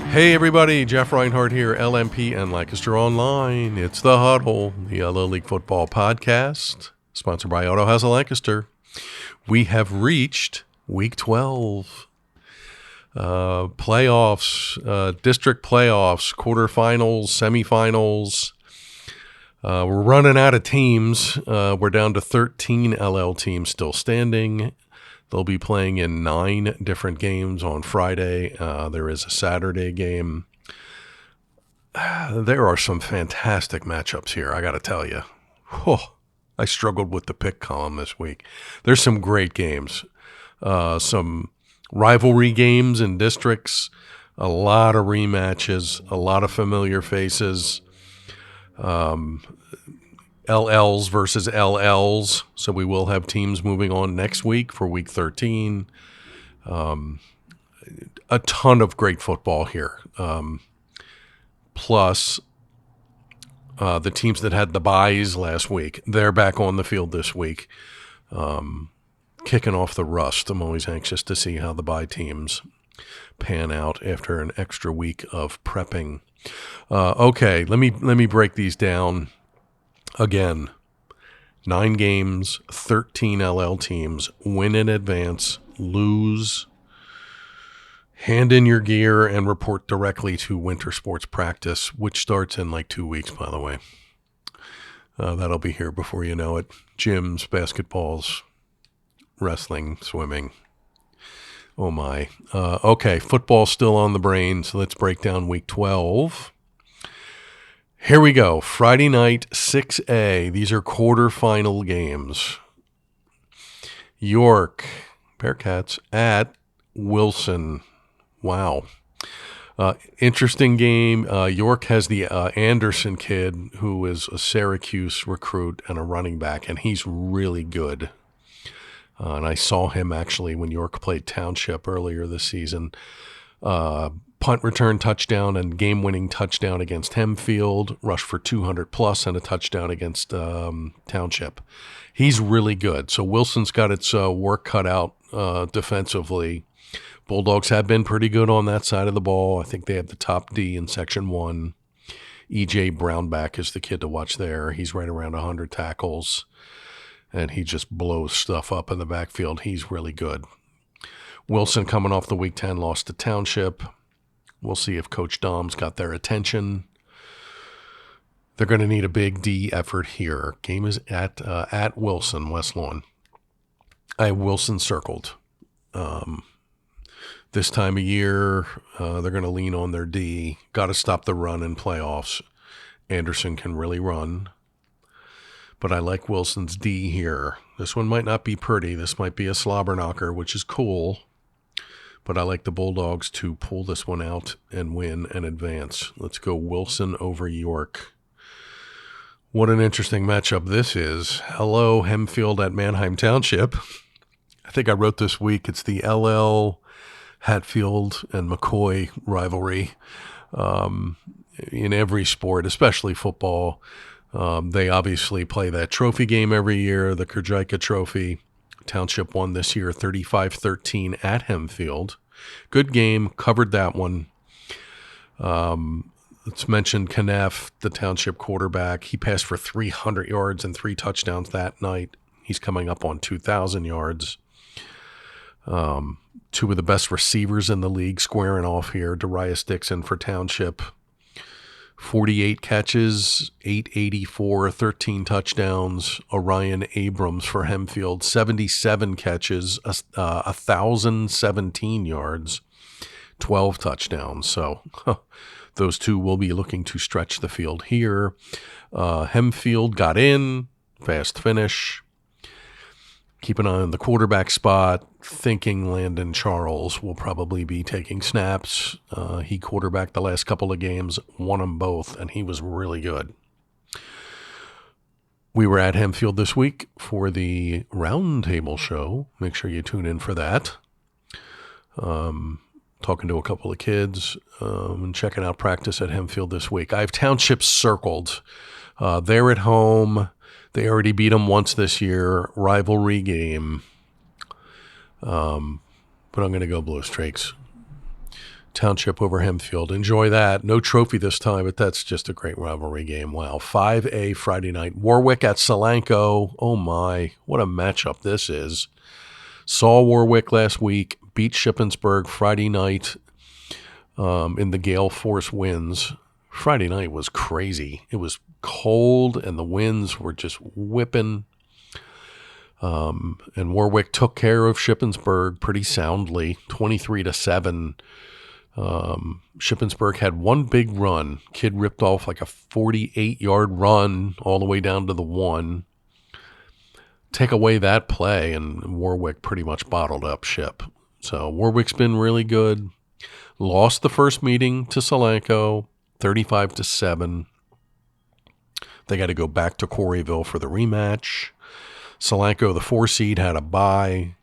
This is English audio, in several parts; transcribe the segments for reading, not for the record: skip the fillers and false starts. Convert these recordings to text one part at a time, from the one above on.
Hey everybody, Jeff Reinhart here, LMP and Lancaster Online. It's the Huddle, the Little League Football podcast, sponsored by Auto House of Lancaster. We have reached Week 12. Playoffs, district playoffs, quarterfinals, semifinals. We're running out of teams. We're down to 13 LL teams still standing. They'll be playing in 9 different games on Friday. There is a Saturday game. There are some fantastic matchups here, I got to tell you. I struggled with the pick column this week. There's some great games. Some rivalry games in districts. A lot of rematches. A lot of familiar faces. LLs versus LLs, so we will have teams moving on next week for Week 13. A ton of great football here. Plus, the teams that had the byes last week, they're back on the field this week, kicking off the rust. I'm always anxious to see how the bye teams pan out after an extra week of prepping. Okay, let me break these down. Again, 9 games, 13 LL teams, win in advance, lose, hand in your gear, and report directly to winter sports practice, which starts in like 2 weeks, by the way. That'll be here before you know it. Gyms, basketballs, wrestling, swimming. Oh my. Okay, football's still on the brain, so let's break down Week 12. Here we go. Friday night, 6A. These are quarterfinal games. York, Bearcats, at Wilson. Wow. Interesting game. York has the Anderson kid, who is a Syracuse recruit and a running back, and he's really good. And I saw him actually when York played Township earlier this season. Punt return touchdown and game-winning touchdown against Hemfield, rush for 200-plus, and a touchdown against Township. He's really good. So Wilson's got its work cut out defensively. Bulldogs have been pretty good on that side of the ball. I think they have the top D in Section 1. E.J. Brownback is the kid to watch there. He's right around 100 tackles, and he just blows stuff up in the backfield. He's really good. Wilson, coming off the Week 10 loss to Township. We'll see if Coach Dom's got their attention. They're going to need a big D effort here. Game is at Wilson, West Lawn. I have Wilson circled. This time of year, they're going to lean on their D. Got to stop the run in playoffs. Anderson can really run. But I like Wilson's D here. This one might not be pretty. This might be a slobber knocker, which is cool. But I like the Bulldogs to pull this one out and win and advance. Let's go Wilson over York. What an interesting matchup this is. Hello, Hemfield at Manheim Township. I think I wrote this week, it's the LL, Hatfield, and McCoy rivalry. In every sport, especially football, they obviously play that trophy game every year, the Kerjika Trophy. Township won this year 35-13 at Hemfield. Good game, covered that one. Let's mention Kneff, the Township quarterback. He passed for 300 yards and 3 touchdowns that night. He's coming up on 2,000 yards. 2 of the best receivers in the league squaring off here. Darius Dixon for Township. 48 catches, 884, 13 touchdowns. Orion Abrams for Hemfield, 77 catches, 1,017 yards, 12 touchdowns. So those 2 will be looking to stretch the field here. Hemfield got in, fast finish. Keep an eye on the quarterback spot. Thinking Landon Charles will probably be taking snaps. He quarterbacked the last couple of games, won them both, and he was really good. We were at Hemfield this week for the Roundtable show. Make sure you tune in for that. Talking to a couple of kids and checking out practice at Hemfield this week. I have Township circled. They're at home. They already beat them once this year. Rivalry game. But I'm going to go Blue Streaks. Township over Hempfield. Enjoy that. No trophy this time, but that's just a great rivalry game. Wow. 5A Friday night. Warwick at Solanco. Oh my, what a matchup this is. Saw Warwick last week, beat Shippensburg Friday night in the gale force winds. Friday night was crazy. It was cold and the winds were just whipping. And Warwick took care of Shippensburg pretty soundly, 23-7. Shippensburg had one big run. Kid ripped off like a 48-yard run all the way down to the 1. Take away that play, and Warwick pretty much bottled up Ship. So Warwick's been really good. Lost the first meeting to Solanco, 35-7. They got to go back to Quarryville for the rematch. Solanco, the 4 seed, had a bye.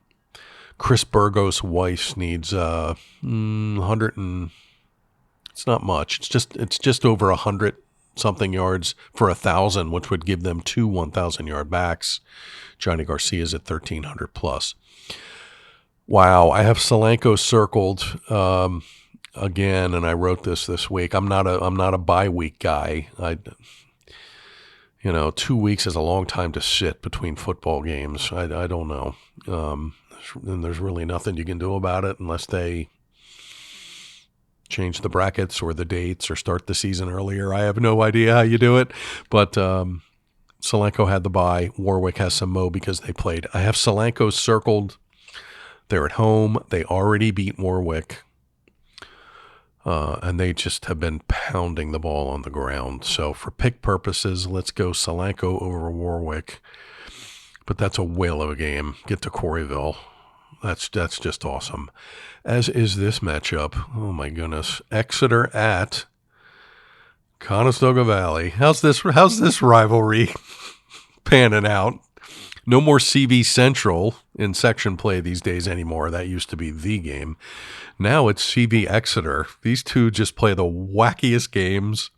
Chris Burgos Weiss needs 100 and it's not much. It's just over 100 something yards for 1,000, which would give them 2 1,000-yard backs. Johnny Garcia's at 1,300 plus. Wow, I have Solanco circled again, and I wrote this week. I'm not a bye week guy. 2 weeks is a long time to sit between football games. I don't know. And there's really nothing you can do about it unless they change the brackets or the dates or start the season earlier. I have no idea how you do it. But Solanco had the bye. Warwick has some mo because they played. I have Solanco circled. They're at home. They already beat Warwick. And they just have been pounding the ball on the ground. So for pick purposes, let's go Solanco over Warwick. But that's a whale of a game. Get to Quarryville. That's just awesome. As is this matchup. Oh my goodness. Exeter at Conestoga Valley. How's this rivalry panning out? No more CV Central in section play these days anymore. That used to be the game. Now it's CV Exeter. These two just play the wackiest games.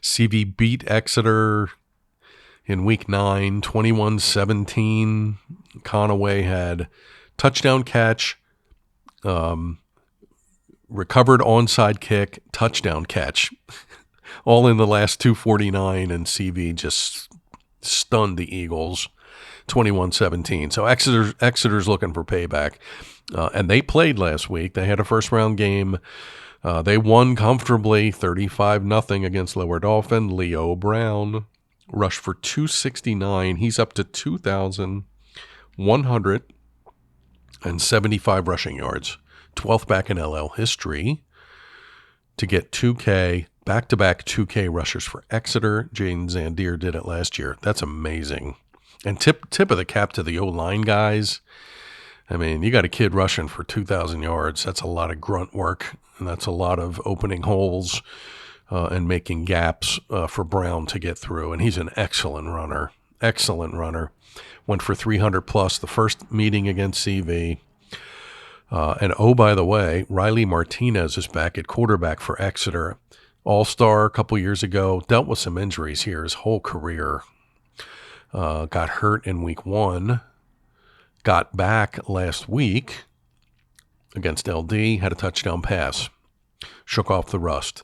CV beat Exeter in week 9, 21-17. Conaway had touchdown catch, recovered onside kick, touchdown catch, all in the last 2:49, and CV just stunned the Eagles, 21-17. So Exeter's looking for payback, and they played last week. They had a first-round game. They won comfortably, 35-0 against Lower Dauphin. Leo Brown rushed for 269. He's up to 2,175 rushing yards. 12th back in LL history to get 2K, back-to-back 2K rushers for Exeter. Jaden Zandier did it last year. That's amazing. And tip of the cap to the O-line guys. I mean, you got a kid rushing for 2,000 yards. That's a lot of grunt work, and that's a lot of opening holes and making gaps for Brown to get through. And he's an excellent runner. Went for 300 plus the first meeting against CV. And oh, by the way, Riley Martinez is back at quarterback for Exeter. All-star a couple years ago. Dealt with some injuries here his whole career. Got hurt in week 1. Got back last week against LD. Had a touchdown pass. Shook off the rust.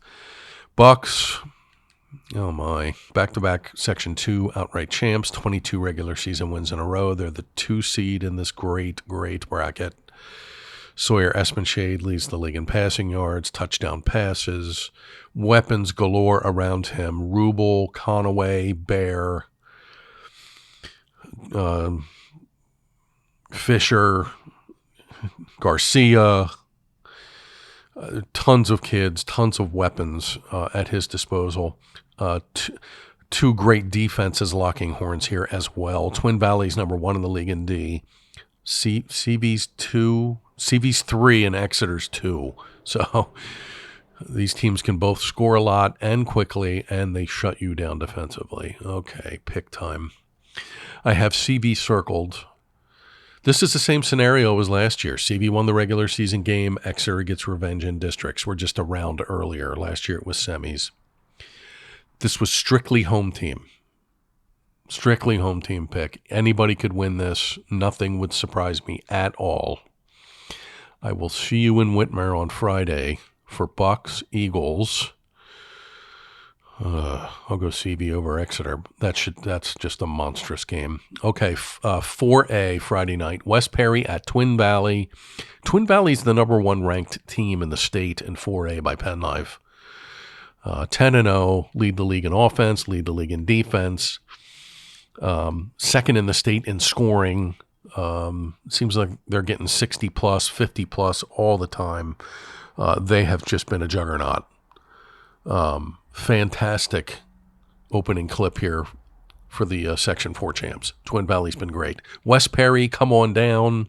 Bucks, oh my, back-to-back Section 2 outright champs, 22 regular season wins in a row. They're the 2 seed in this great bracket. Sawyer Espenshade leads the league in passing yards, touchdown passes, weapons galore around him. Rubel, Conaway, Bear, Fisher, Garcia, tons of kids, tons of weapons at his disposal. Two great defenses locking horns here as well. Twin Valley's number 1 in the league in D. CV's 3, and Exeter's 2. So these teams can both score a lot and quickly, and they shut you down defensively. Okay, pick time. I have CV circled. This is the same scenario as last year. CV won the regular season game. Exeter gets revenge in districts. We're just a round earlier. Last year it was semis. This was strictly home team. Strictly home team pick. Anybody could win this. Nothing would surprise me at all. I will see you in Whitmer on Friday for Bucks, Eagles. I'll go CB over Exeter. That's just a monstrous game. Okay, 4A Friday night. West Perry at Twin Valley. Twin Valley's the number 1 ranked team in the state in 4A by Penn Live. 10-0, lead the league in offense, lead the league in defense. Second in the state in scoring. Seems like they're getting 60 plus, 50 plus all the time. They have just been a juggernaut. Fantastic opening clip here for the Section 4 champs. Twin Valley's been great. West Perry, come on down.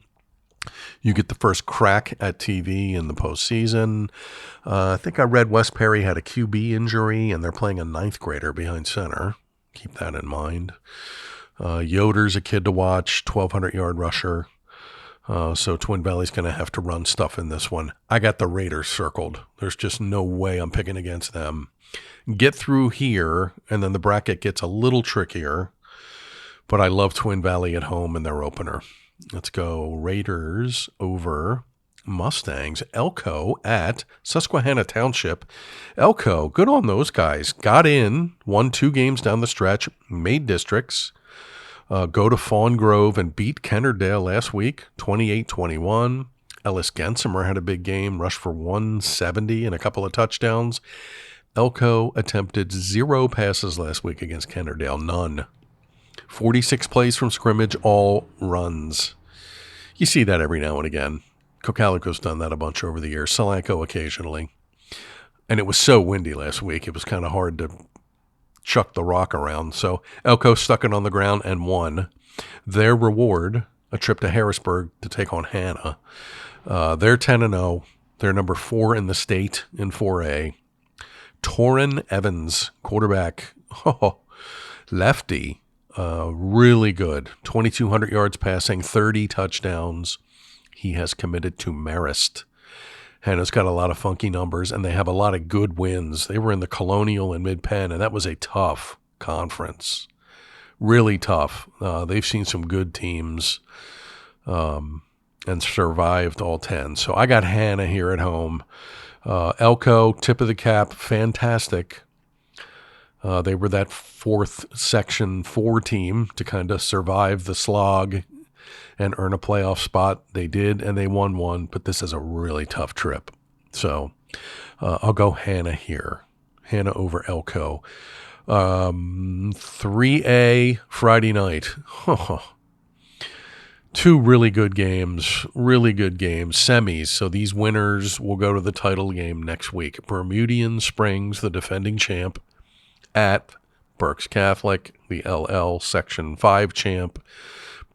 You get the first crack at TV in the postseason. I think I read West Perry had a QB injury, and they're playing a 9th grader behind center. Keep that in mind. Yoder's a kid to watch, 1,200-yard rusher. So Twin Valley's going to have to run stuff in this one. I got the Raiders circled. There's just no way I'm picking against them. Get through here, and then the bracket gets a little trickier. But I love Twin Valley at home in their opener. Let's go Raiders over Mustangs. Elko at Susquehanna Township. Elko, good on those guys. Got in, won 2 games down the stretch, made districts. Go to Fawn Grove and beat Kennerdale last week, 28-21. Ellis Gensimer had a big game, rushed for 170 and a couple of touchdowns. Elko attempted 0 passes last week against Kennerdale, none. 46 plays from scrimmage, all runs. You see that every now and again. Cocalico's done that a bunch over the years. Solanco occasionally. And it was so windy last week, it was kind of hard to chuck the rock around. So Elko stuck it on the ground and won. Their reward, a trip to Harrisburg to take on Hannah. They're 10-0. They're number 4 in the state in 4A. Torrin Evans, quarterback, lefty, really good. 2,200 yards passing, 30 touchdowns. He has committed to Marist. Hannah's got a lot of funky numbers, and they have a lot of good wins. They were in the Colonial and Mid-Penn, and that was a tough conference. Really tough. They've seen some good teams and survived all 10. So I got Hannah here at home. Elko, tip of the cap, fantastic. They were that 4th Section 4 team to kind of survive the slog and earn a playoff spot. They did, and they won one, but this is a really tough trip. So I'll go Hannah here. Hannah over Elko. 3A Friday night. 2 really good games, semis. So these winners will go to the title game next week. Bermudian Springs, the defending champ, at Berks Catholic, the LL Section 5 champ.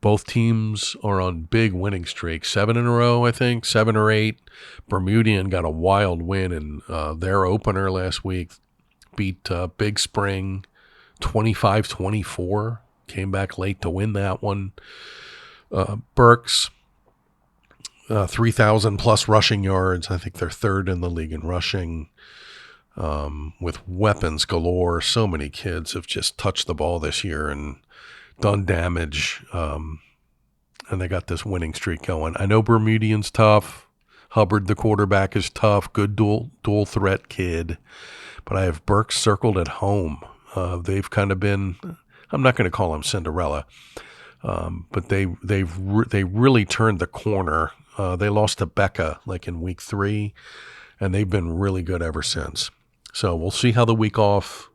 Both teams are on big winning streaks, 7 in a row, I think, 7 or 8. Bermudian got a wild win in their opener last week, beat Big Spring 25-24, came back late to win that one. Berks, 3,000 plus rushing yards. I think they're 3rd in the league in rushing, with weapons galore. So many kids have just touched the ball this year and done damage, and they got this winning streak going. I know Bermudian's tough. Hubbard, the quarterback, is tough. Good dual threat kid. But I have Berks circled at home. They've kind of been, I'm not going to call them Cinderella, but they really turned the corner. They lost to Becca like in week 3, and they've been really good ever since. So we'll see how the week off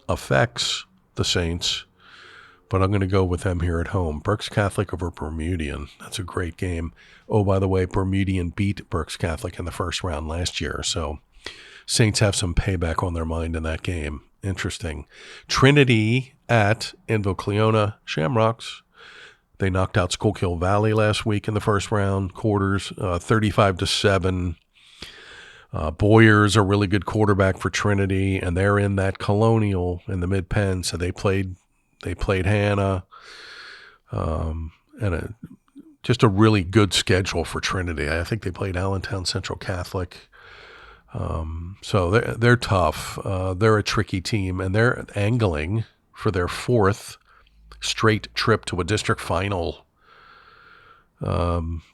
affects the Saints, but I'm going to go with them here at home. Berks Catholic over Bermudian. That's a great game. Oh, by the way, Bermudian beat Berks Catholic in the first round last year, so Saints have some payback on their mind in that game. Interesting. Trinity at Invo-Cleona Shamrocks. They knocked out Schuylkill Valley last week in the first round, quarters, 35-7. Boyer's a really good quarterback for Trinity, and they're in that Colonial in the Mid-Penn, so they played Hannah, and just a really good schedule for Trinity. I think they played Allentown Central Catholic. So they're tough. They're a tricky team, and they're angling for their 4th straight trip to a district final.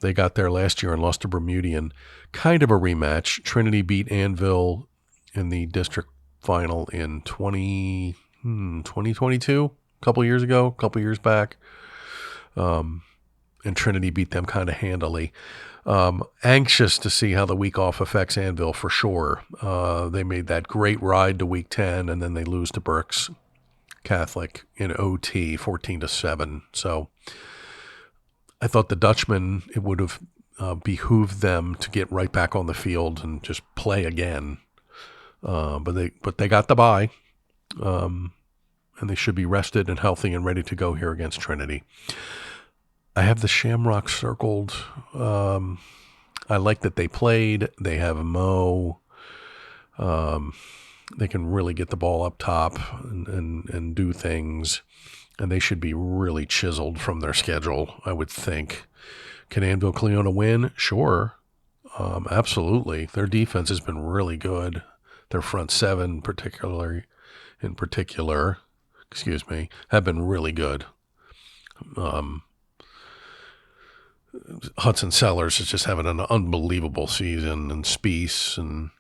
They got there last year and lost to Bermudian. Kind of a rematch. Trinity beat Anvil in the district final in 2022, a couple years ago, a couple years back. And Trinity beat them kind of handily. Anxious to see how the week off affects Anvil for sure. They made that great ride to week 10, and then they lose to Berks Catholic in OT 14-7. So I thought the Dutchmen, it would have behooved them to get right back on the field and just play again. But they got the bye, and they should be rested and healthy and ready to go here against Trinity. I have the Shamrocks circled. I like that they played. They have Mo. They can really get the ball up top and do things. And they should be really chiseled from their schedule, I would think. Can Anvil Cleona win? Sure. Absolutely. Their defense has been really good. Their front seven in particular, have been really good. Hudson Sellers is just having an unbelievable season, and Spiess and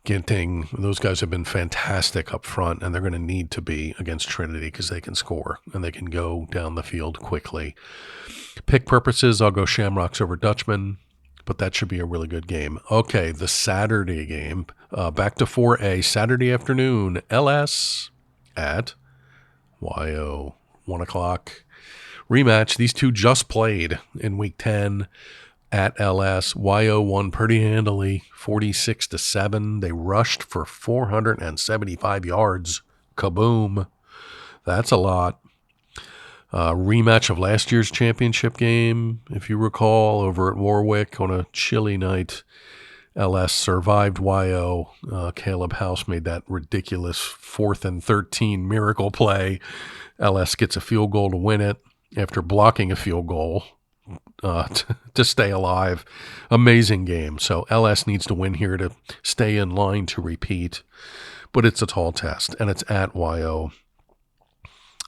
Ginting, those guys have been fantastic up front, and they're going to need to be against Trinity because they can score and they can go down the field quickly. Pick purposes, I'll go Shamrocks over Dutchman, but that should be a really good game. Okay, the Saturday game, back to 4A, Saturday afternoon, LS at YO, 1 o'clock. Rematch. These two just played in week 10 at LS. YO won pretty handily, 46-7. They rushed for 475 yards. Kaboom. That's a lot. Rematch of last year's championship game, if you recall, over at Warwick on a chilly night. LS survived YO. Caleb House made that ridiculous 4th and 13 miracle play. LS gets a field goal to win it after blocking a field goal to stay alive. Amazing game. So LS needs to win here to stay in line to repeat. But it's a tall test, and it's at YO.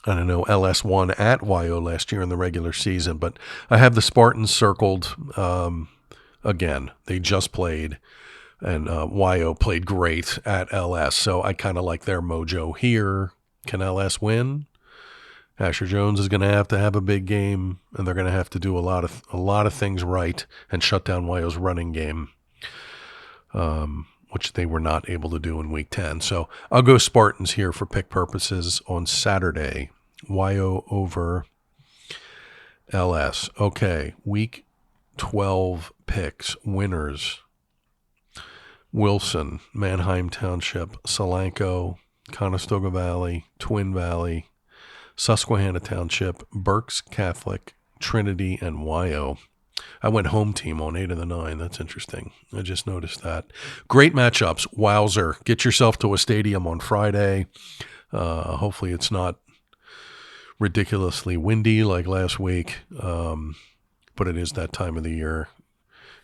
And I know LS won at YO last year in the regular season, but I have the Spartans circled again. They just played, and YO played great at LS. So I kind of like their mojo here. Can LS win? Asher Jones is going to have a big game, and they're going to have to do a lot of things right and shut down YO's running game, which they were not able to do in week 10. So I'll go Spartans here for pick purposes on Saturday. YO over LS. Okay, week 12 picks. Winners. Wilson, Manheim Township, Solanco, Conestoga Valley, Twin Valley, Susquehanna Township, Berks Catholic, Trinity, and YO. I went home team on 8 of the 9. That's interesting. I just noticed that. Great matchups. Wowzer. Get yourself to a stadium on Friday. Hopefully it's not ridiculously windy like last week, but it is that time of the year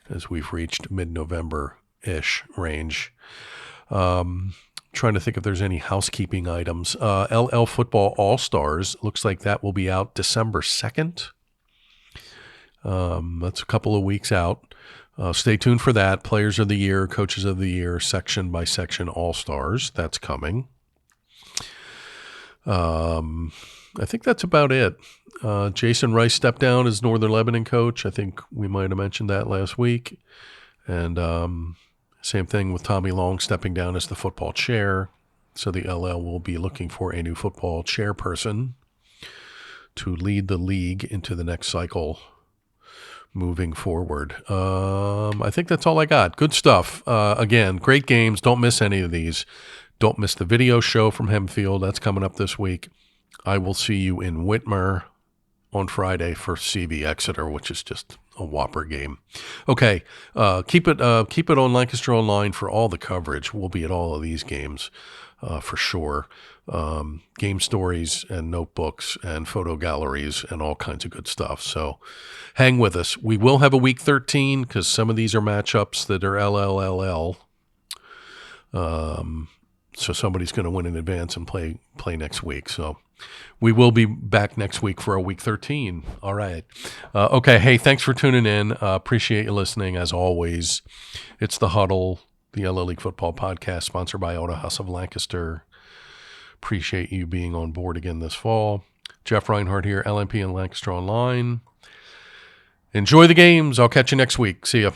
as we've reached mid-November-ish range. Trying to think if there's any housekeeping items. LL Football All-Stars, looks like that will be out December 2nd. That's a couple of weeks out. Stay tuned for that. Players of the Year, Coaches of the Year, section by section All-Stars. That's coming. I think that's about it. Jason Rice stepped down as Northern Lebanon coach. I think we might have mentioned that last week. And same thing with Tommy Long stepping down as the football chair. So the LL will be looking for a new football chairperson to lead the league into the next cycle moving forward. I think that's all I got. Good stuff. Again, great games. Don't miss any of these. Don't miss the video show from Hempfield. That's coming up this week. I will see you in Whitmer on Friday for CV Exeter, which is just a whopper game. Okay, keep it on Lancaster Online for all the coverage. We'll be at all of these games for sure. Game stories and notebooks and photo galleries and all kinds of good stuff. So hang with us. We will have a week 13 because some of these are matchups that are LLLL. So somebody's going to win in advance and play next week. So We will be back next week for a week 13. All right. Okay. Hey, thanks for tuning in. Appreciate you listening as always. It's the Huddle, the LA League Football Podcast, sponsored by Auto House of Lancaster. Appreciate you being on board again this fall. Jeff Reinhart here, LMP and Lancaster Online. Enjoy the games. I'll catch you next week. See ya.